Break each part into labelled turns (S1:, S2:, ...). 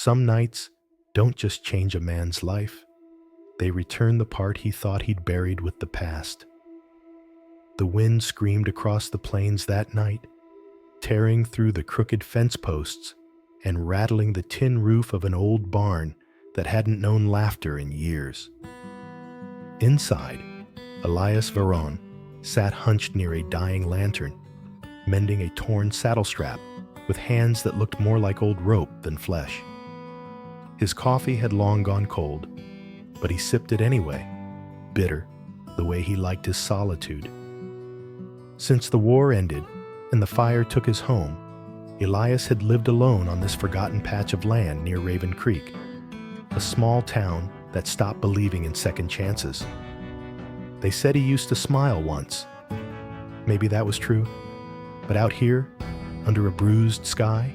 S1: Some nights don't just change a man's life, they return the part he thought he'd buried with the past. The wind screamed across the plains that night, tearing through the crooked fence posts and rattling the tin roof of an old barn that hadn't known laughter in years. Inside, Elias Varon sat hunched near a dying lantern, mending a torn saddle strap with hands that looked more like old rope than flesh. His coffee had long gone cold, but he sipped it anyway, bitter, the way he liked his solitude. Since the war ended and the fire took his home, Elias had lived alone on this forgotten patch of land near Raven Creek, a small town that stopped believing in second chances. They said he used to smile once. Maybe that was true, but out here, under a bruised sky,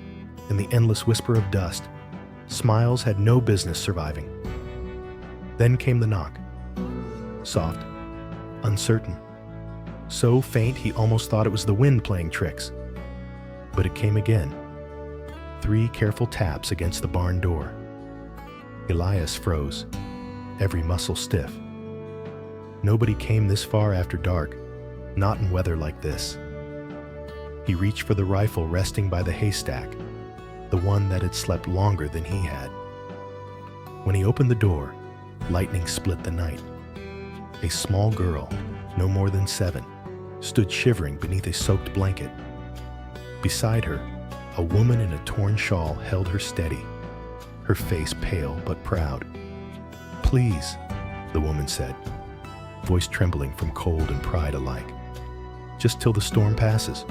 S1: in the endless whisper of dust, smiles had no business surviving. Then came the knock. Soft, uncertain, so faint he almost thought it was the wind playing tricks. But it came again. 3 careful taps against the barn door. Elias froze, every muscle stiff. Nobody came this far after dark, not in weather like this. He reached for the rifle resting by the haystack, the one that had slept longer than he had. When he opened the door, lightning split the night. A small girl, no more than 7, stood shivering beneath a soaked blanket. Beside her, a woman in a torn shawl held her steady, her face pale but proud. "Please," the woman said, voice trembling from cold and pride alike. "Just till the storm passes."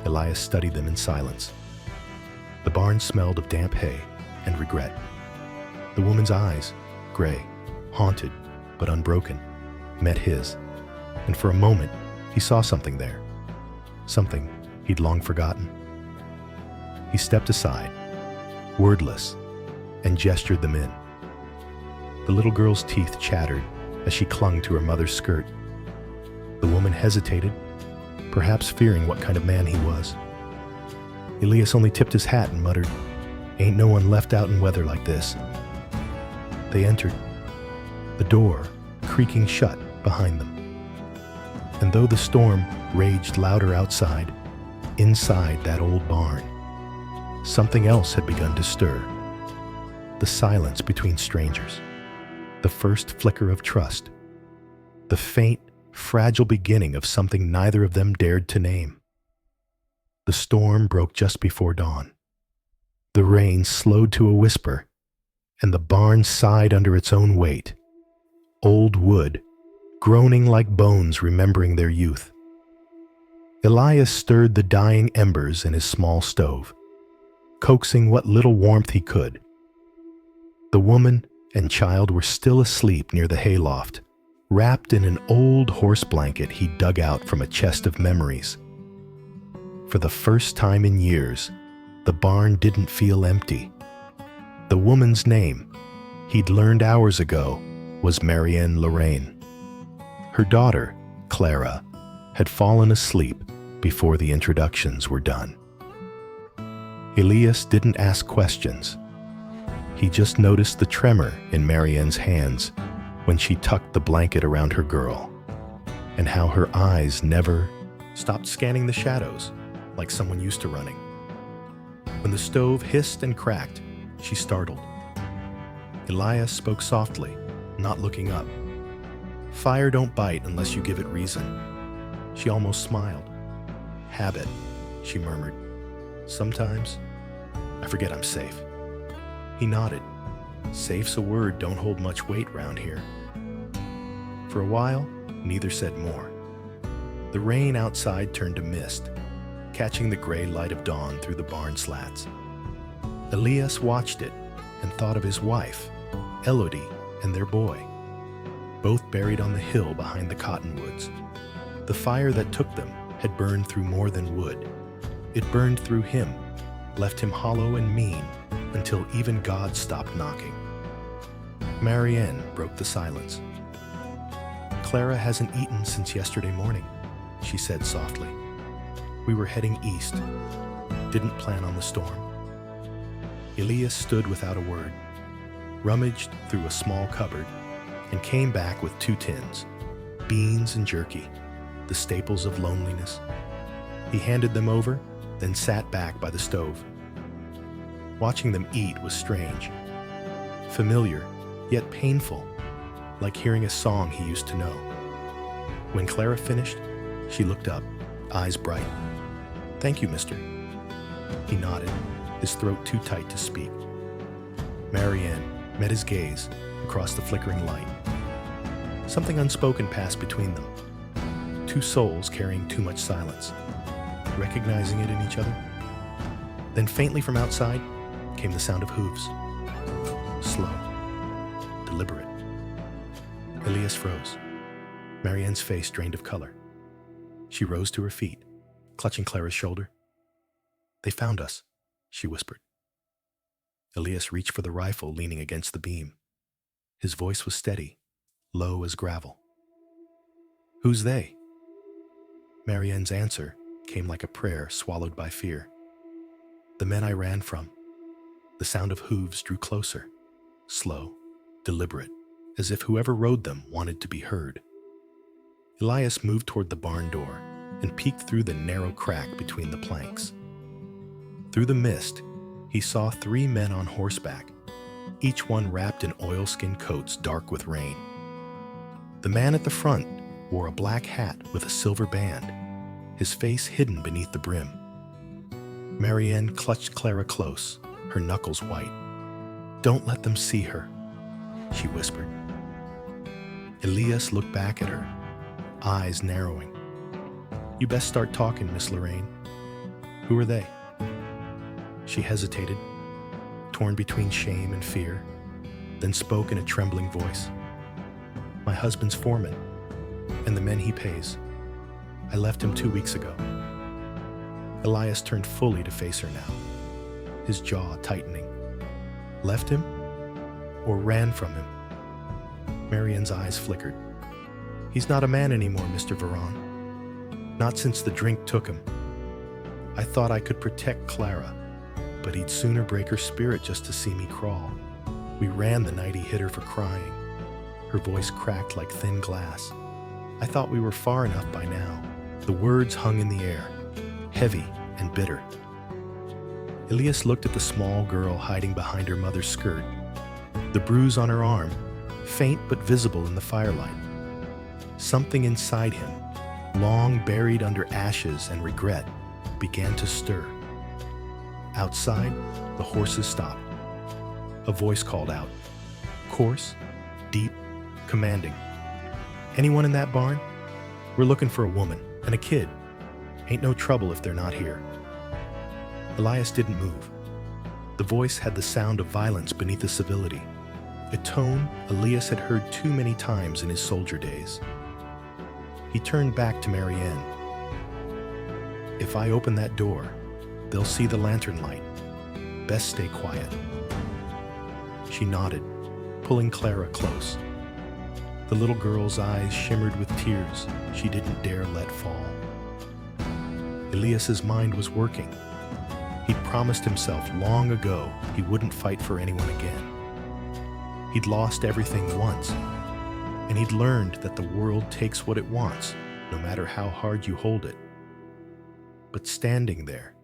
S1: Elias studied them in silence. The barn smelled of damp hay and regret. The woman's eyes, gray, haunted, but unbroken, met his, and for a moment he saw something there, something he'd long forgotten. He stepped aside, wordless, and gestured them in. The little girl's teeth chattered as she clung to her mother's skirt. The woman hesitated, perhaps fearing what kind of man he was. Elias only tipped his hat and muttered, "Ain't no one left out in weather like this." They entered, the door creaking shut behind them. And though the storm raged louder outside, inside that old barn, something else had begun to stir. The silence between strangers, the first flicker of trust, the faint, fragile beginning of something neither of them dared to name. The storm broke just before dawn. The rain slowed to a whisper, and the barn sighed under its own weight. Old wood, groaning like bones remembering their youth. Elias stirred the dying embers in his small stove, coaxing what little warmth he could. The woman and child were still asleep near the hayloft, wrapped in an old horse blanket he dug out from a chest of memories. For the first time in years, the barn didn't feel empty. The woman's name, he'd learned hours ago, was Marianne Lorraine. Her daughter, Clara, had fallen asleep before the introductions were done. Elias didn't ask questions. He just noticed the tremor in Marianne's hands when she tucked the blanket around her girl, and how her eyes never stopped scanning the shadows like someone used to running. When the stove hissed and cracked, she startled. Elias spoke softly, not looking up. "Fire don't bite unless you give it reason." She almost smiled. "Habit," she murmured. "Sometimes I forget I'm safe." He nodded. "Safe's a word don't hold much weight round here." For a while, neither said more. The rain outside turned to mist, catching the gray light of dawn through the barn slats. Elias watched it and thought of his wife, Elodie, and their boy, both buried on the hill behind the cottonwoods. The fire that took them had burned through more than wood. It burned through him, left him hollow and mean until even God stopped knocking. Marianne broke the silence. "Clara hasn't eaten since yesterday morning," she said softly. "We were heading east. Didn't plan on the storm." Elias stood without a word, rummaged through a small cupboard, and came back with 2 tins, beans and jerky, the staples of loneliness. He handed them over, then sat back by the stove. Watching them eat was strange, familiar, yet painful, like hearing a song he used to know. When Clara finished, she looked up, eyes bright. "Thank you, mister." He nodded, his throat too tight to speak. Marianne met his gaze across the flickering light. Something unspoken passed between them. 2 souls carrying too much silence, recognizing it in each other. Then faintly from outside came the sound of hooves. Slow, deliberate. Elias froze. Marianne's face drained of color. She rose to her feet, clutching Clara's shoulder. "They found us," she whispered. Elias reached for the rifle leaning against the beam. His voice was steady, low as gravel. "Who's they?" Marianne's answer came like a prayer swallowed by fear. "The men I ran from." The sound of hooves drew closer, slow, deliberate, as if whoever rode them wanted to be heard. Elias moved toward the barn door and peeked through the narrow crack between the planks. Through the mist, he saw 3 men on horseback, each one wrapped in oilskin coats dark with rain. The man at the front wore a black hat with a silver band, his face hidden beneath the brim. Marianne clutched Clara close, her knuckles white. "Don't let them see her," she whispered. Elias looked back at her, eyes narrowing. "You best start talking, Miss Lorraine. Who are they?" She hesitated, torn between shame and fear, then spoke in a trembling voice. "My husband's foreman, and the men he pays. I left him 2 weeks ago." Elias turned fully to face her now, his jaw tightening. Left him? Or ran from him? Marianne's eyes flickered. "He's not a man anymore, Mr. Varon. Not since the drink took him. I thought I could protect Clara, but he'd sooner break her spirit just to see me crawl. We ran the night he hit her for crying." Her voice cracked like thin glass. "I thought we were far enough by now." The words hung in the air, heavy and bitter. Elias looked at the small girl hiding behind her mother's skirt, the bruise on her arm, faint but visible in the firelight. Something inside him, long buried under ashes and regret, began to stir. Outside, the horses stopped. A voice called out, coarse, deep, commanding. "Anyone in that barn? We're looking for a woman and a kid. Ain't no trouble if they're not here." Elias didn't move. The voice had the sound of violence beneath the civility, a tone Elias had heard too many times in his soldier days. He turned back to Marianne. "If I open that door, they'll see the lantern light. Best stay quiet." She nodded, pulling Clara close. The little girl's eyes shimmered with tears she didn't dare let fall. Elias's mind was working. He'd promised himself long ago he wouldn't fight for anyone again. He'd lost everything once, and he'd learned that the world takes what it wants, no matter how hard you hold it. But standing there,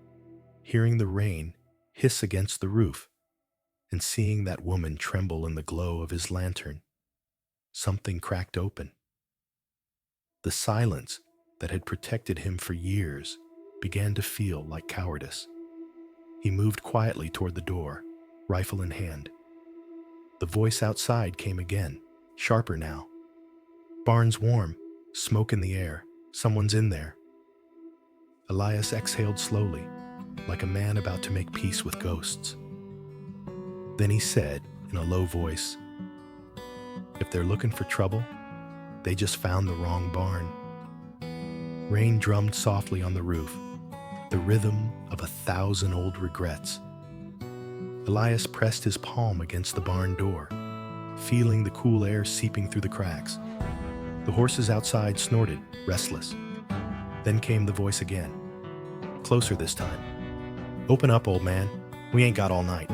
S1: hearing the rain hiss against the roof, and seeing that woman tremble in the glow of his lantern, something cracked open. The silence that had protected him for years began to feel like cowardice. He moved quietly toward the door, rifle in hand. The voice outside came again, sharper now. "Barn's warm, smoke in the air, someone's in there." Elias exhaled slowly, like a man about to make peace with ghosts. Then he said in a low voice, "If they're looking for trouble, they just found the wrong barn." Rain drummed softly on the roof, the rhythm of 1,000 old regrets. Elias pressed his palm against the barn door, feeling the cool air seeping through the cracks. The horses outside snorted, restless. Then came the voice again, closer this time. "Open up, old man. We ain't got all night."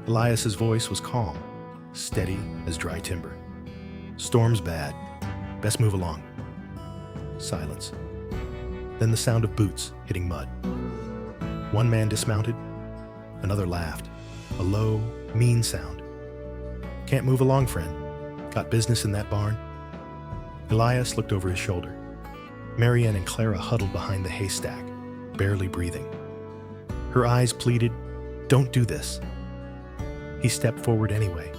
S1: Elias's voice was calm, steady as dry timber. "Storm's bad. Best move along." Silence. Then the sound of boots hitting mud. One man dismounted, another laughed. A low, mean sound. "Can't move along, friend. Got business in that barn?" Elias looked over his shoulder. Marianne and Clara huddled behind the haystack, barely breathing. Her eyes pleaded, "Don't do this." He stepped forward anyway.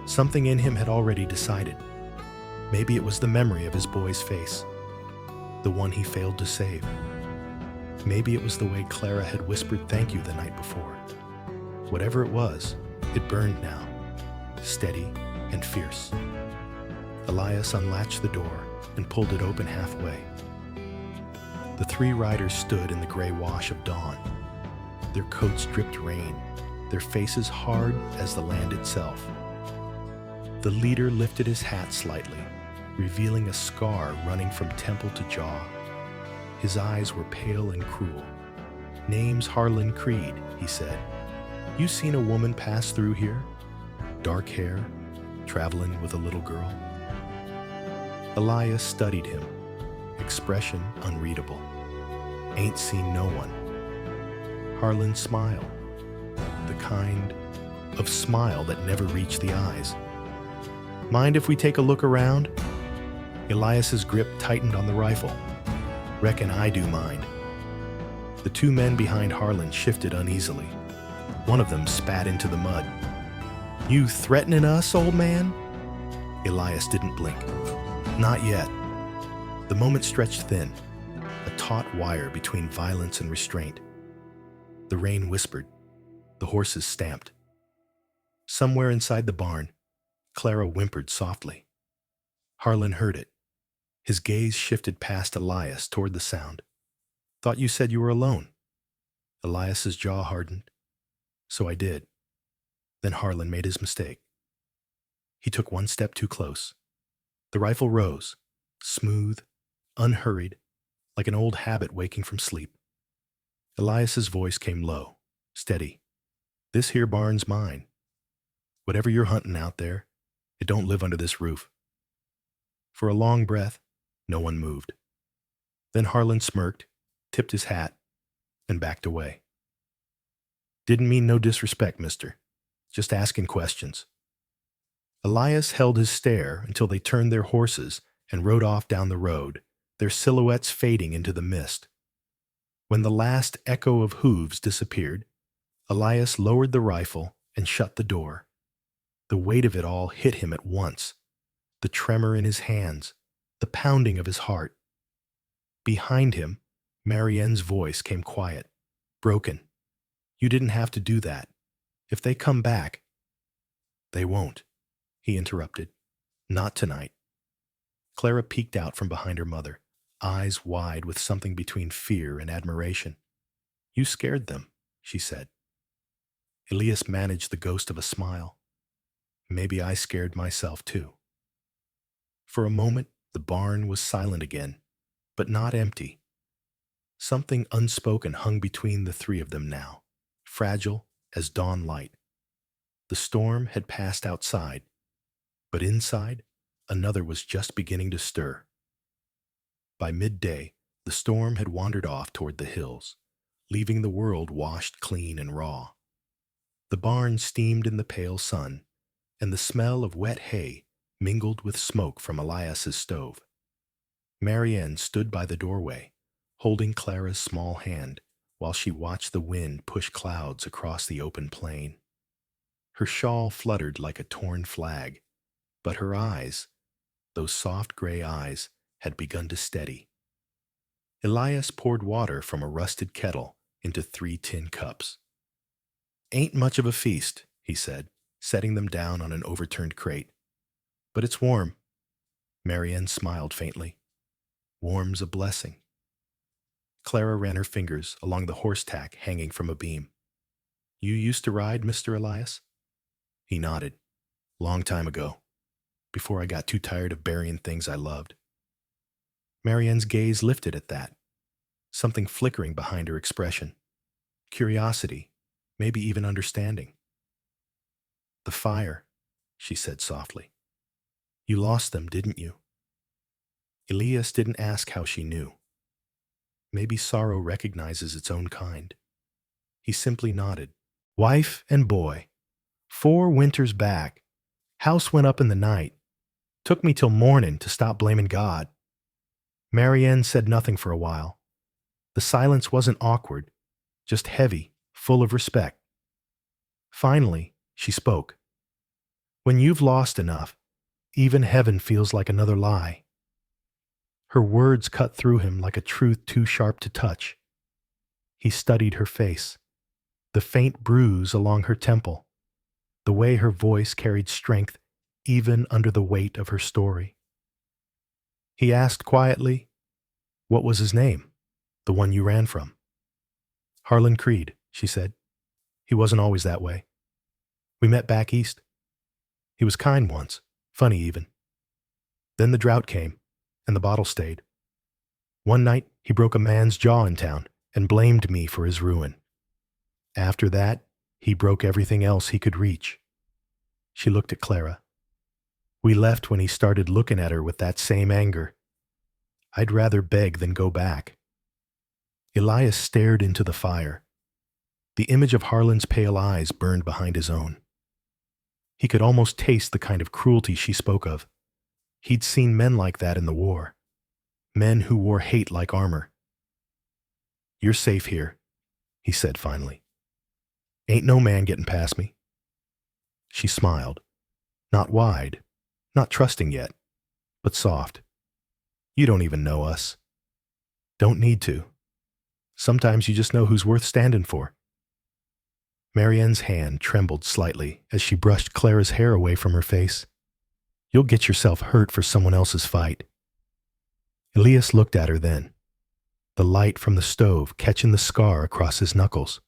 S1: Something in him had already decided. Maybe it was the memory of his boy's face, the one he failed to save. Maybe it was the way Clara had whispered thank you the night before. Whatever it was, it burned now, steady and fierce. Elias unlatched the door and pulled it open halfway. The three riders stood in the gray wash of dawn. Their coats dripped rain, their faces hard as the land itself. The leader lifted his hat slightly, revealing a scar running from temple to jaw. His eyes were pale and cruel. "Name's Harlan Creed," he said. "You seen a woman pass through here? Dark hair, traveling with a little girl?" Elias studied him, expression unreadable. "Ain't seen no one." Harlan smiled, the kind of smile that never reached the eyes. "Mind if we take a look around?" Elias's grip tightened on the rifle. "Reckon I do mind." The two men behind Harlan shifted uneasily. One of them spat into the mud. "You threatening us, old man?" Elias didn't blink. "Not yet." The moment stretched thin, a taut wire between violence and restraint. The rain whispered. The horses stamped. Somewhere inside the barn, Clara whimpered softly. Harlan heard it. His gaze shifted past Elias toward the sound. "Thought you said you were alone." Elias's jaw hardened. "So I did." Then Harlan made his mistake. He took one step too close. The rifle rose, smooth, unhurried, like an old habit waking from sleep. Elias's voice came low, steady. "This here barn's mine. Whatever you're hunting out there, it don't live under this roof." For a long breath, no one moved. Then Harlan smirked, tipped his hat, and backed away. "Didn't mean no disrespect, mister. Just asking questions." Elias held his stare until they turned their horses and rode off down the road, their silhouettes fading into the mist. When the last echo of hooves disappeared, Elias lowered the rifle and shut the door. The weight of it all hit him at once. The tremor in his hands, the pounding of his heart. Behind him, Marianne's voice came quiet, broken. "You didn't have to do that. If they come back—" "They won't," he interrupted. "Not tonight." Clara peeked out from behind her mother, eyes wide with something between fear and admiration. "You scared them," she said. Elias managed the ghost of a smile. "Maybe I scared myself too." For a moment, the barn was silent again, but not empty. Something unspoken hung between the three of them now, fragile as dawn light. The storm had passed outside, but inside, another was just beginning to stir. By midday, the storm had wandered off toward the hills, leaving the world washed clean and raw. The barn steamed in the pale sun, and the smell of wet hay mingled with smoke from Elias's stove. Marianne stood by the doorway, holding Clara's small hand while she watched the wind push clouds across the open plain. Her shawl fluttered like a torn flag, but her eyes, those soft gray eyes, had begun to steady. Elias poured water from a rusted kettle into 3 tin cups. "Ain't much of a feast," he said, setting them down on an overturned crate. "But it's warm." Marianne smiled faintly. "Warm's a blessing." Clara ran her fingers along the horse tack hanging from a beam. "You used to ride, Mr. Elias?" He nodded. "Long time ago, before I got too tired of burying things I loved." Marianne's gaze lifted at that, something flickering behind her expression. Curiosity, maybe even understanding. The fire, she said softly. You lost them, didn't you? Elias didn't ask how she knew. Maybe sorrow recognizes its own kind. He simply nodded. Wife and boy. 4 winters back. House went up in the night. Took me till morning to stop blaming God. Marianne said nothing for a while. The silence wasn't awkward, just heavy, full of respect. Finally, she spoke. When you've lost enough, even heaven feels like another lie. Her words cut through him like a truth too sharp to touch. He studied her face, the faint bruise along her temple, the way her voice carried strength even under the weight of her story. He asked quietly, what was his name, the one you ran from? Harlan Creed, she said. He wasn't always that way. We met back east. He was kind once, funny even. Then the drought came, and the bottle stayed. One night, he broke a man's jaw in town and blamed me for his ruin. After that, he broke everything else he could reach. She looked at Clara. We left when he started looking at her with that same anger. I'd rather beg than go back. Elias stared into the fire. The image of Harlan's pale eyes burned behind his own. He could almost taste the kind of cruelty she spoke of. He'd seen men like that in the war. Men who wore hate like armor. You're safe here, he said finally. Ain't no man getting past me. She smiled. Not wide, not trusting yet, but soft. You don't even know us. Don't need to. Sometimes you just know who's worth standing for. Marianne's hand trembled slightly as she brushed Clara's hair away from her face. You'll get yourself hurt for someone else's fight. Elias looked at her then, the light from the stove catching the scar across his knuckles.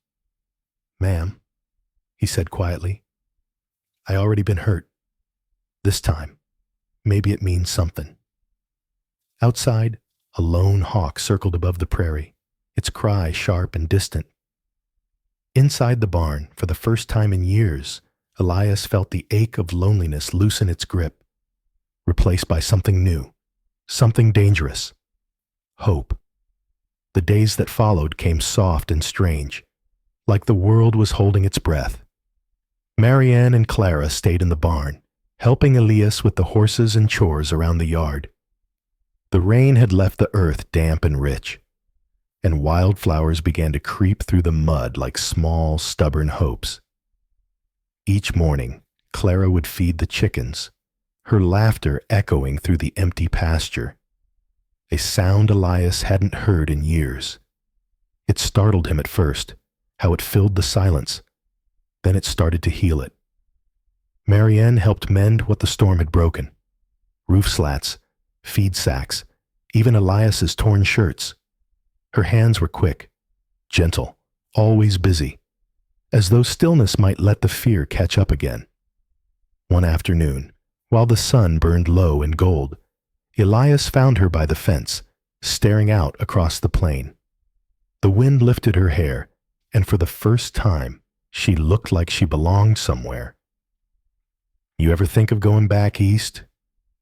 S1: Ma'am, he said quietly, I already been hurt. This time, maybe it means something. Outside, a lone hawk circled above the prairie, its cry sharp and distant. Inside the barn, for the first time in years, Elias felt the ache of loneliness loosen its grip, replaced by something new, something dangerous. Hope. The days that followed came soft and strange, like the world was holding its breath. Marianne and Clara stayed in the barn, helping Elias with the horses and chores around the yard. The rain had left the earth damp and rich, and wildflowers began to creep through the mud like small, stubborn hopes. Each morning, Clara would feed the chickens, her laughter echoing through the empty pasture, a sound Elias hadn't heard in years. It startled him at first, how it filled the silence. Then it started to heal it. Marianne helped mend what the storm had broken. Roof slats, feed sacks, even Elias's torn shirts. Her hands were quick, gentle, always busy, as though stillness might let the fear catch up again. One afternoon, while the sun burned low in gold, Elias found her by the fence, staring out across the plain. The wind lifted her hair, and for the first time, she looked like she belonged somewhere. You ever think of going back east?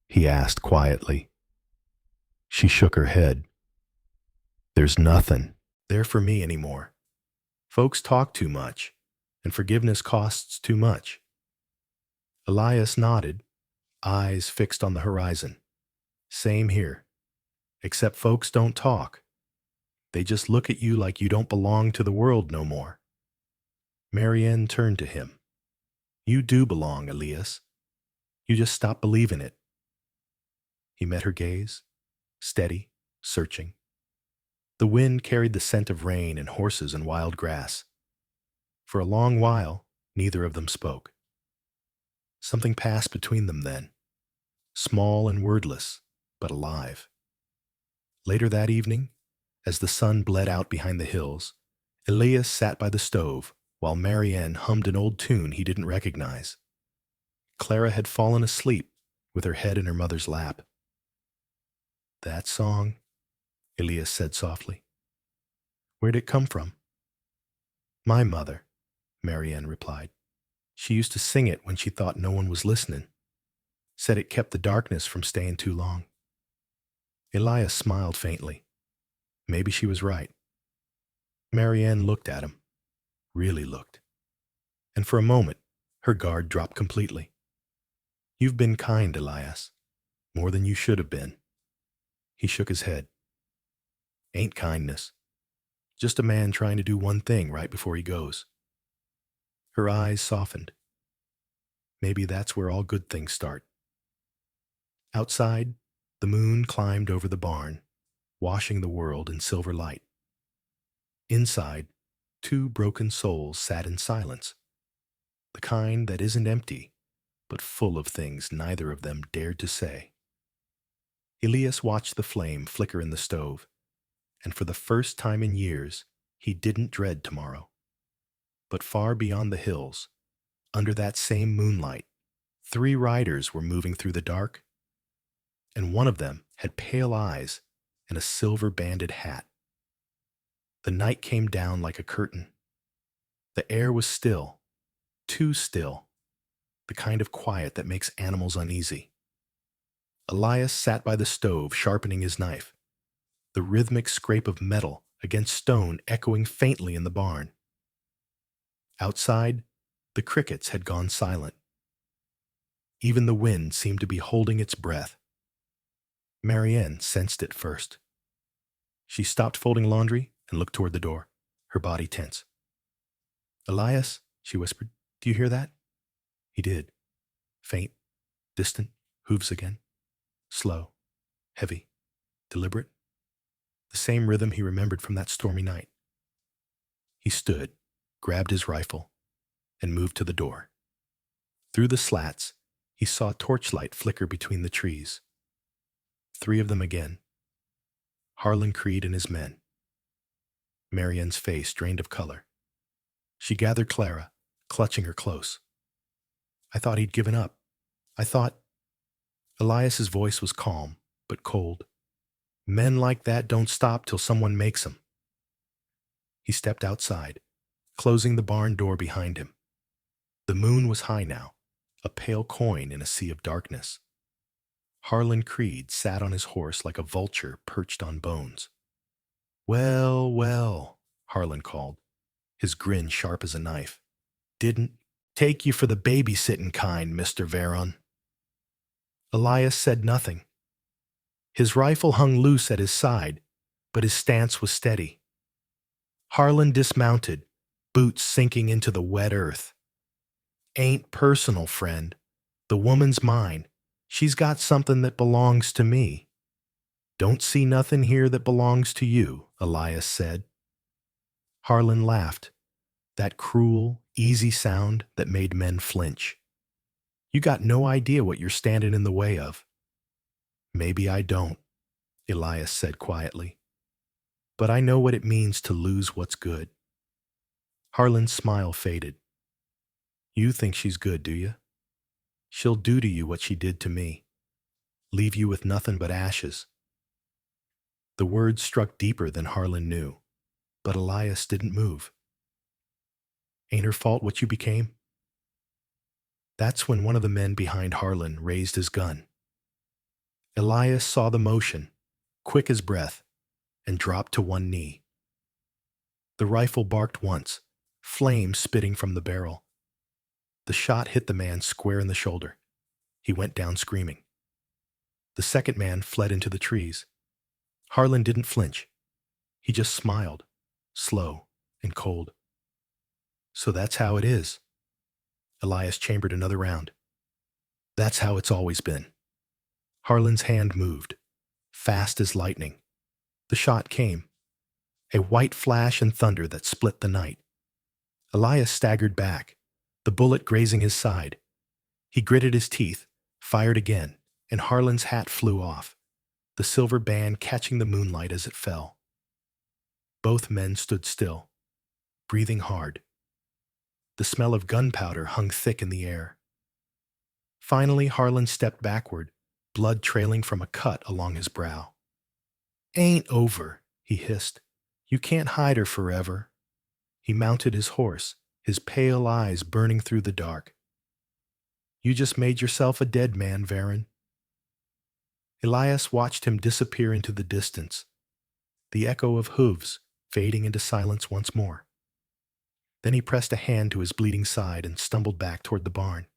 S1: He asked quietly. She shook her head. There's nothing there for me anymore. Folks talk too much, and forgiveness costs too much. Elias nodded, eyes fixed on the horizon. Same here, except folks don't talk. They just look at you like you don't belong to the world no more. Marianne turned to him. You do belong, Elias. You just stop believing it. He met her gaze, steady, searching. The wind carried the scent of rain and horses and wild grass. For a long while, neither of them spoke. Something passed between them then, small and wordless, but alive. Later that evening, as the sun bled out behind the hills, Elias sat by the stove while Marianne hummed an old tune he didn't recognize. Clara had fallen asleep with her head in her mother's lap. That song, Elias said softly. Where'd it come from? My mother, Marianne replied. She used to sing it when she thought no one was listening. Said it kept the darkness from staying too long. Elias smiled faintly. Maybe she was right. Marianne looked at him. Really looked. And for a moment, her guard dropped completely. You've been kind, Elias. More than you should have been. He shook his head. Ain't kindness. Just a man trying to do one thing right before he goes. Her eyes softened. Maybe that's where all good things start. Outside, the moon climbed over the barn, washing the world in silver light. Inside, two broken souls sat in silence, the kind that isn't empty, but full of things neither of them dared to say. Elias watched the flame flicker in the stove, and for the first time in years, he didn't dread tomorrow. But far beyond the hills, under that same moonlight, 3 riders were moving through the dark, and one of them had pale eyes and a silver-banded hat. The night came down like a curtain. The air was still, too still, the kind of quiet that makes animals uneasy. Elias sat by the stove sharpening his knife, the rhythmic scrape of metal against stone echoing faintly in the barn. Outside, the crickets had gone silent. Even the wind seemed to be holding its breath. Marianne sensed it first. She stopped folding laundry and looked toward the door, her body tense. Elias, she whispered, do you hear that? He did. Faint, distant, hooves again. Slow, heavy, deliberate. The same rhythm he remembered from that stormy night. He stood, grabbed his rifle, and moved to the door. Through the slats, he saw torchlight flicker between the trees. 3 of them again. Harlan Creed and his men. Marianne's face drained of color. She gathered Clara, clutching her close. I thought he'd given up. I thought... Elias's voice was calm, but cold. Men like that don't stop till someone makes 'em. He stepped outside, closing the barn door behind him. The moon was high now, a pale coin in a sea of darkness. Harlan Creed sat on his horse like a vulture perched on bones. Well, well, Harlan called, his grin sharp as a knife. Didn't take you for the babysitting kind, Mr. Varon. Elias said nothing. His rifle hung loose at his side, but his stance was steady. Harlan dismounted, boots sinking into the wet earth. Ain't personal, friend. The woman's mine. She's got something that belongs to me. Don't see nothing here that belongs to you, Elias said. Harlan laughed, that cruel, easy sound that made men flinch. You got no idea what you're standing in the way of. Maybe I don't, Elias said quietly. But I know what it means to lose what's good. Harlan's smile faded. You think she's good, do you? She'll do to you what she did to me. Leave you with nothing but ashes. The words struck deeper than Harlan knew, but Elias didn't move. Ain't her fault what you became? That's when one of the men behind Harlan raised his gun. Elias saw the motion, quick as breath, and dropped to one knee. The rifle barked once, flame spitting from the barrel. The shot hit the man square in the shoulder. He went down screaming. The second man fled into the trees. Harlan didn't flinch. He just smiled, slow and cold. So that's how it is. Elias chambered another round. That's how it's always been. Harlan's hand moved, fast as lightning. The shot came, a white flash and thunder that split the night. Elias staggered back, the bullet grazing his side. He gritted his teeth, fired again, and Harlan's hat flew off, the silver band catching the moonlight as it fell. Both men stood still, breathing hard. The smell of gunpowder hung thick in the air. Finally, Harlan stepped backward, blood trailing from a cut along his brow. Ain't over, he hissed. You can't hide her forever. He mounted his horse, his pale eyes burning through the dark. "You just made yourself a dead man, Varon." Elias watched him disappear into the distance, the echo of hooves fading into silence once more. Then he pressed a hand to his bleeding side and stumbled back toward the barn.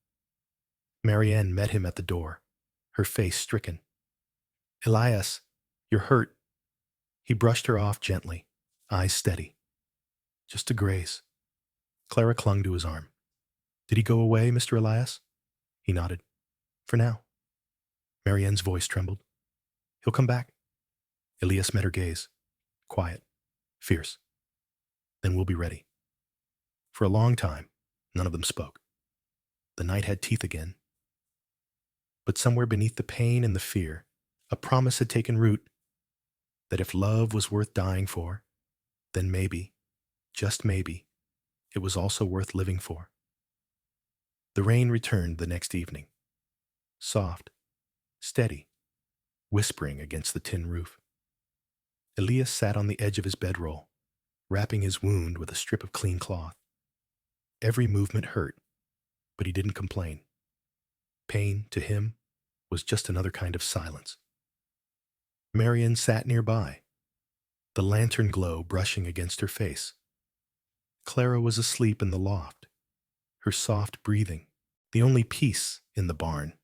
S1: Marianne met him at the door, her face stricken. "Elias, you're hurt." He brushed her off gently, eyes steady. "Just a graze." Clara clung to his arm. "Did he go away, Mr. Elias?" He nodded. "For now." Marianne's voice trembled. "He'll come back." Elias met her gaze. Quiet. Fierce. "Then we'll be ready." For a long time, none of them spoke. The night had teeth again. But somewhere beneath the pain and the fear, a promise had taken root that if love was worth dying for, then maybe, just maybe, it was also worth living for. The rain returned the next evening. Soft, steady, whispering against the tin roof. Elias sat on the edge of his bedroll, wrapping his wound with a strip of clean cloth. Every movement hurt, but he didn't complain. Pain, to him, was just another kind of silence. Marian sat nearby, the lantern glow brushing against her face. Clara was asleep in the loft, her soft breathing, the only peace in the barn.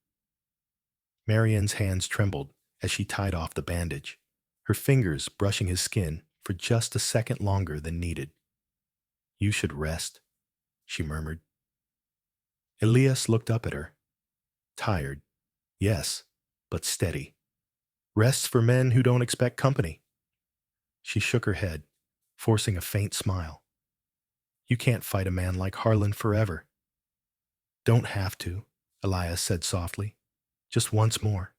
S1: Marian's hands trembled as she tied off the bandage, her fingers brushing his skin for just a second longer than needed. "You should rest," she murmured. Elias looked up at her. Tired, yes, but steady. Rest's for men who don't expect company. She shook her head, forcing a faint smile. "You can't fight a man like Harlan forever." "Don't have to," Elias said softly. "Just once more."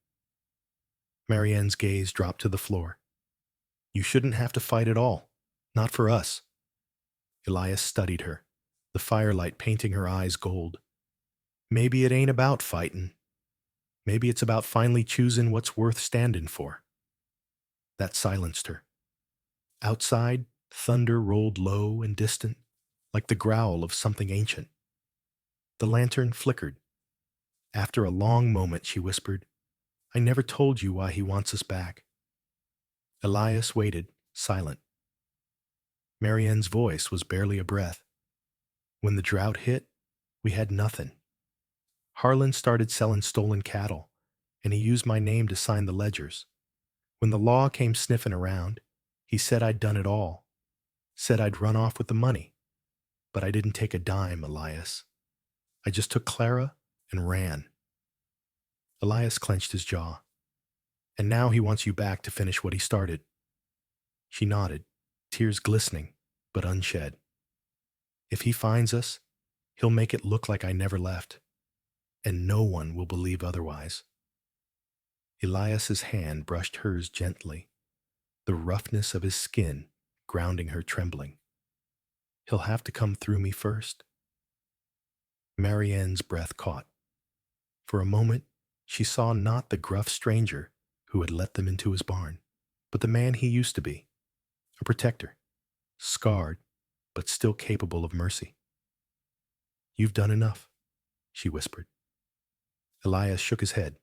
S1: Marianne's gaze dropped to the floor. "You shouldn't have to fight at all. Not for us." Elias studied her, the firelight painting her eyes gold. "Maybe it ain't about fightin'. Maybe it's about finally choosing what's worth standing for." That silenced her. Outside, thunder rolled low and distant, like the growl of something ancient. The lantern flickered. After a long moment, she whispered, "I never told you why he wants us back." Elias waited, silent. Marianne's voice was barely a breath. "When the drought hit, we had nothing. Harlan started selling stolen cattle, and he used my name to sign the ledgers. When the law came sniffing around, he said I'd done it all, said I'd run off with the money. But I didn't take a dime, Elias. I just took Clara and ran." Elias clenched his jaw. "And now he wants you back to finish what he started." She nodded, tears glistening, but unshed. "If he finds us, he'll make it look like I never left, and no one will believe otherwise." Elias's hand brushed hers gently, the roughness of his skin grounding her trembling. "He'll have to come through me first." Marianne's breath caught. For a moment, she saw not the gruff stranger who had let them into his barn, but the man he used to be, a protector, scarred, but still capable of mercy. "You've done enough," she whispered. Elias shook his head.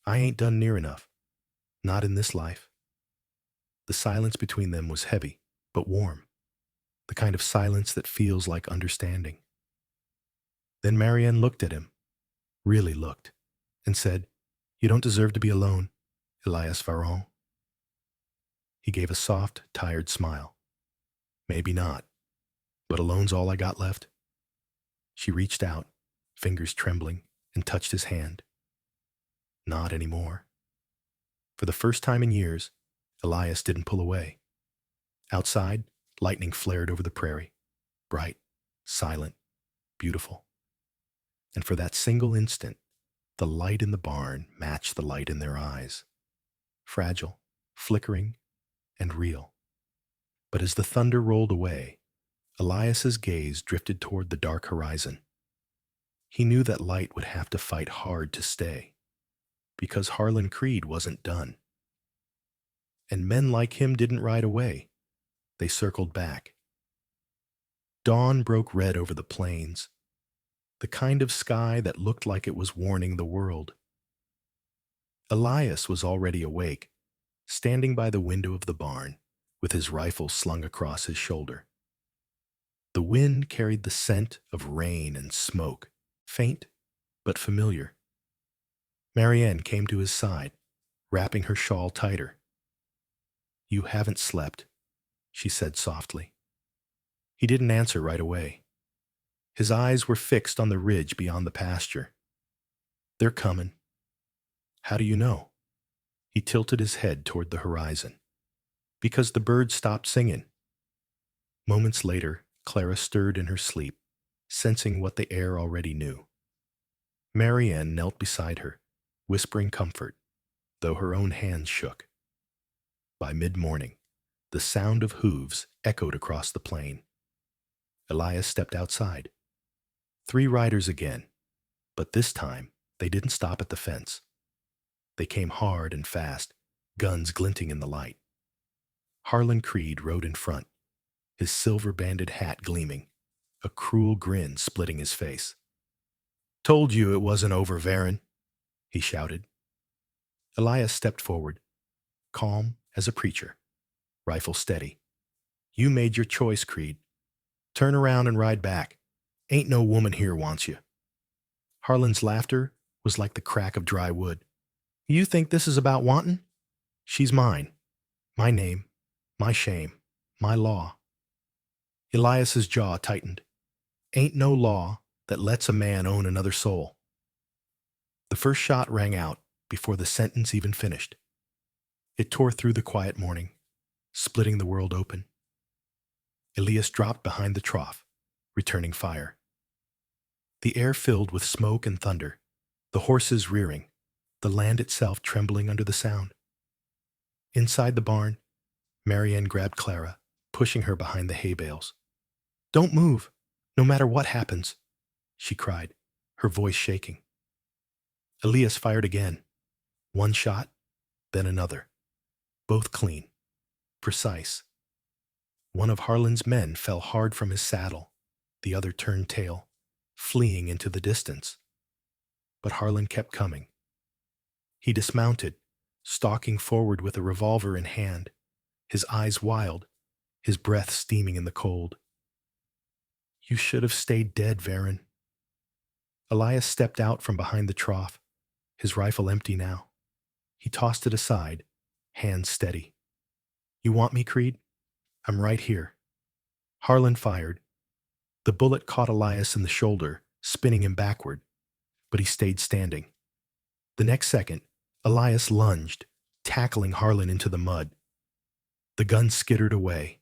S1: "I ain't done near enough. Not in this life." The silence between them was heavy, but warm, the kind of silence that feels like understanding. Then Marianne looked at him, really looked, and said, "You don't deserve to be alone, Elias Varon." He gave a soft, tired smile. "Maybe not, but alone's all I got left." She reached out, fingers trembling, and touched his hand. Not anymore. For the first time in years, Elias didn't pull away. Outside, lightning flared over the prairie, bright, silent, beautiful. And for that single instant, the light in the barn matched the light in their eyes. Fragile, flickering, and real. But as the thunder rolled away, Elias's gaze drifted toward the dark horizon. He knew that light would have to fight hard to stay, because Harlan Creed wasn't done. And men like him didn't ride away. They circled back. Dawn broke red over the plains, the kind of sky that looked like it was warning the world. Elias was already awake, standing by the window of the barn, with his rifle slung across his shoulder. The wind carried the scent of rain and smoke, faint but familiar. Marianne came to his side, wrapping her shawl tighter. "You haven't slept," she said softly. He didn't answer right away. His eyes were fixed on the ridge beyond the pasture. "They're coming." "How do you know?" He tilted his head toward the horizon. "Because the birds stopped singing." Moments later, Clara stirred in her sleep, sensing what the air already knew. Marianne knelt beside her, whispering comfort, though her own hands shook. By mid-morning, the sound of hooves echoed across the plain. Elias stepped outside. 3 riders again, but this time they didn't stop at the fence. They came hard and fast, guns glinting in the light. Harlan Creed rode in front, his silver-banded hat gleaming, a cruel grin splitting his face. "Told you it wasn't over, Varon," he shouted. Elias stepped forward, calm as a preacher, rifle steady. "You made your choice, Creed. Turn around and ride back. Ain't no woman here wants you." Harlan's laughter was like the crack of dry wood. "You think this is about wanting? She's mine. My name, my shame, my law." Elias's jaw tightened. "Ain't no law that lets a man own another soul." The first shot rang out before the sentence even finished. It tore through the quiet morning, splitting the world open. Elias dropped behind the trough, returning fire. The air filled with smoke and thunder, the horses rearing, the land itself trembling under the sound. Inside the barn, Marianne grabbed Clara, pushing her behind the hay bales. "Don't move, no matter what happens," she cried, her voice shaking. Elias fired again. One shot, then another. Both clean, precise. One of Harlan's men fell hard from his saddle. The other turned tail, fleeing into the distance. But Harlan kept coming. He dismounted, stalking forward with a revolver in hand, his eyes wild, his breath steaming in the cold. "You should have stayed dead, Varon." Elias stepped out from behind the trough, his rifle empty now. He tossed it aside, hands steady. "You want me, Creed? I'm right here." Harlan fired. The bullet caught Elias in the shoulder, spinning him backward, but he stayed standing. The next second, Elias lunged, tackling Harlan into the mud. The gun skittered away.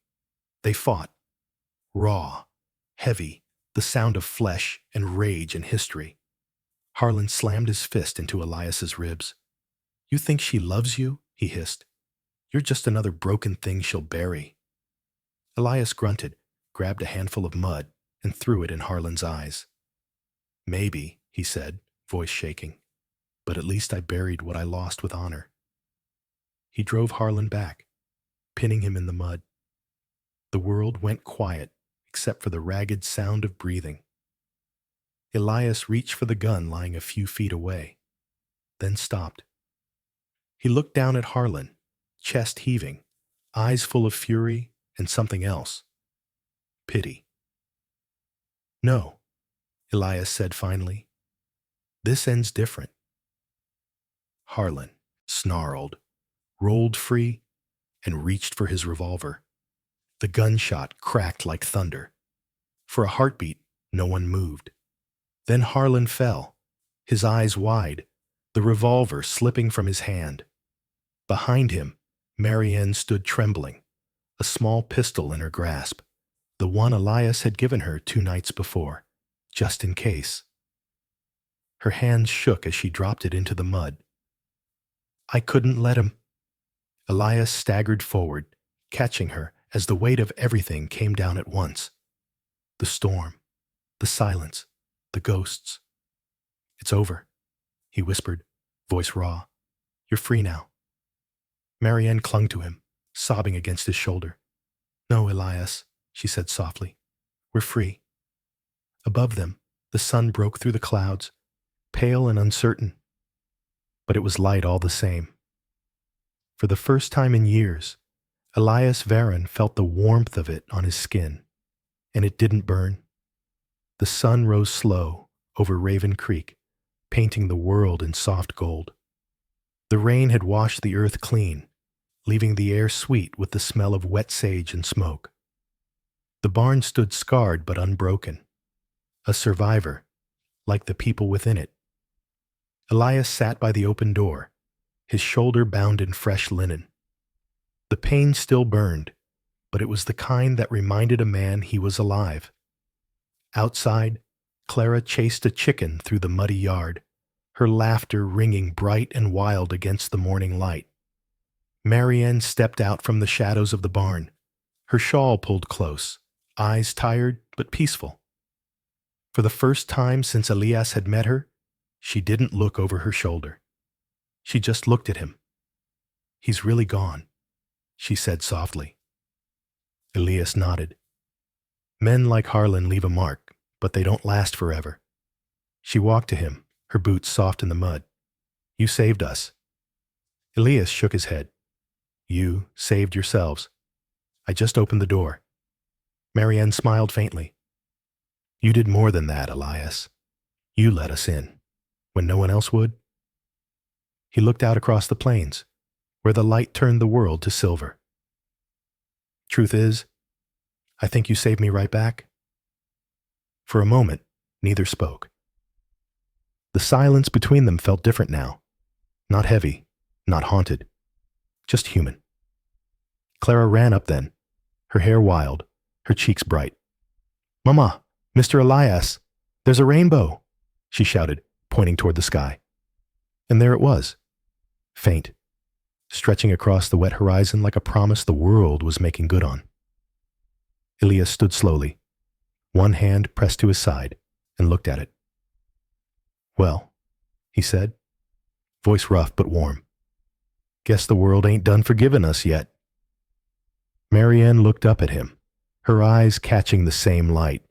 S1: They fought. Raw, heavy, the sound of flesh and rage and history. Harlan slammed his fist into Elias's ribs. "You think she loves you?" he hissed. "You're just another broken thing she'll bury." Elias grunted, grabbed a handful of mud, and threw it in Harlan's eyes. "Maybe," he said, voice shaking, "but at least I buried what I lost with honor." He drove Harlan back, pinning him in the mud. The world went quiet except for the ragged sound of breathing. Elias reached for the gun lying a few feet away, then stopped. He looked down at Harlan, chest heaving, eyes full of fury and something else. Pity. "No," Elias said finally. "This ends different." Harlan snarled, rolled free, and reached for his revolver. The gunshot cracked like thunder. For a heartbeat, no one moved. Then Harlan fell, his eyes wide, the revolver slipping from his hand. Behind him, Marianne stood trembling, a small pistol in her grasp, the one Elias had given her 2 nights before, just in case. Her hands shook as she dropped it into the mud. "I couldn't let him." Elias staggered forward, catching her as the weight of everything came down at once. The storm, the silence, the ghosts. "It's over," he whispered, voice raw. "You're free now." Marianne clung to him, sobbing against his shoulder. "No, Elias," she said softly. We're free. Above them, the sun broke through the clouds, pale and uncertain, but it was light all the same. For the first time in years, Elias Varon felt the warmth of it on his skin, and it didn't burn. The sun rose slow over Raven Creek, painting the world in soft gold. The rain had washed the earth clean, leaving the air sweet with the smell of wet sage and smoke. The barn stood scarred but unbroken, a survivor, like the people within it. Elias sat by the open door, his shoulder bound in fresh linen. The pain still burned, but it was the kind that reminded a man he was alive. Outside, Clara chased a chicken through the muddy yard, her laughter ringing bright and wild against the morning light. Marianne stepped out from the shadows of the barn, her shawl pulled close, eyes tired but peaceful. For the first time since Elias had met her, she didn't look over her shoulder. She just looked at him. "He's really gone," she said softly. Elias nodded. "Men like Harlan leave a mark, but they don't last forever." She walked to him, her boots soft in the mud. "You saved us." Elias shook his head. "You saved yourselves. I just opened the door." Marianne smiled faintly. "You did more than that, Elias. You let us in, when no one else would." He looked out across the plains, where the light turned the world to silver. "Truth is, I think you saved me right back." For a moment, neither spoke. The silence between them felt different now. Not heavy, not haunted, just human. Clara ran up then, her hair wild, her cheeks bright. "Mama, Mr. Elias, there's a rainbow," she shouted, pointing toward the sky. And there it was, faint, stretching across the wet horizon like a promise the world was making good on. Elias stood slowly, one hand pressed to his side, and looked at it. "Well," he said, voice rough but warm, "guess the world ain't done forgiving us yet." Marianne looked up at him, her eyes catching the same light.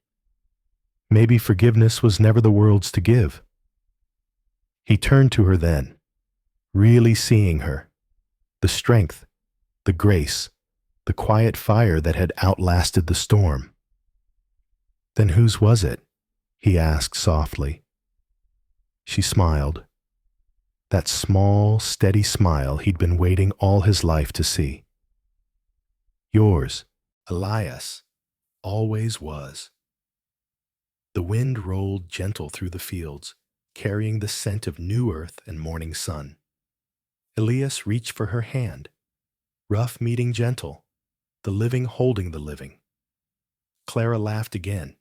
S1: Maybe forgiveness was never the world's to give. He turned to her then, really seeing her, the strength, the grace, the quiet fire that had outlasted the storm. "Then whose was it?" he asked softly. She smiled, that small, steady smile he'd been waiting all his life to see. "Yours, Elias, always was." The wind rolled gentle through the fields, carrying the scent of new earth and morning sun. Elias reached for her hand, rough meeting gentle, the living holding the living. Clara laughed again,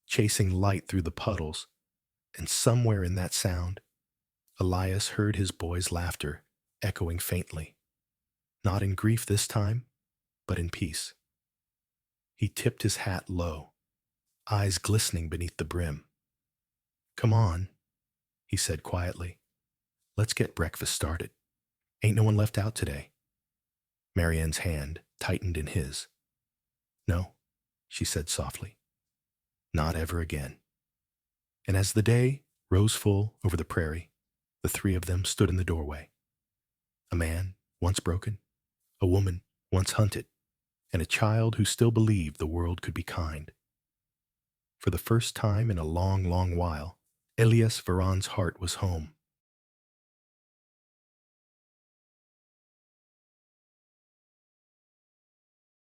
S1: chasing light through the puddles, and somewhere in that sound, Elias heard his boy's laughter echoing faintly, not in grief this time, but in peace. He tipped his hat low, eyes glistening beneath the brim. "Come on," he said quietly. "Let's get breakfast started. Ain't no one left out today." Marianne's hand tightened in his. "No," she said softly. "Not ever again." And as the day rose full over the prairie, the three of them stood in the doorway. A man once broken, a woman once hunted, and a child who still believed the world could be kind. For the first time in a long, long while, Elias Varon's heart was home.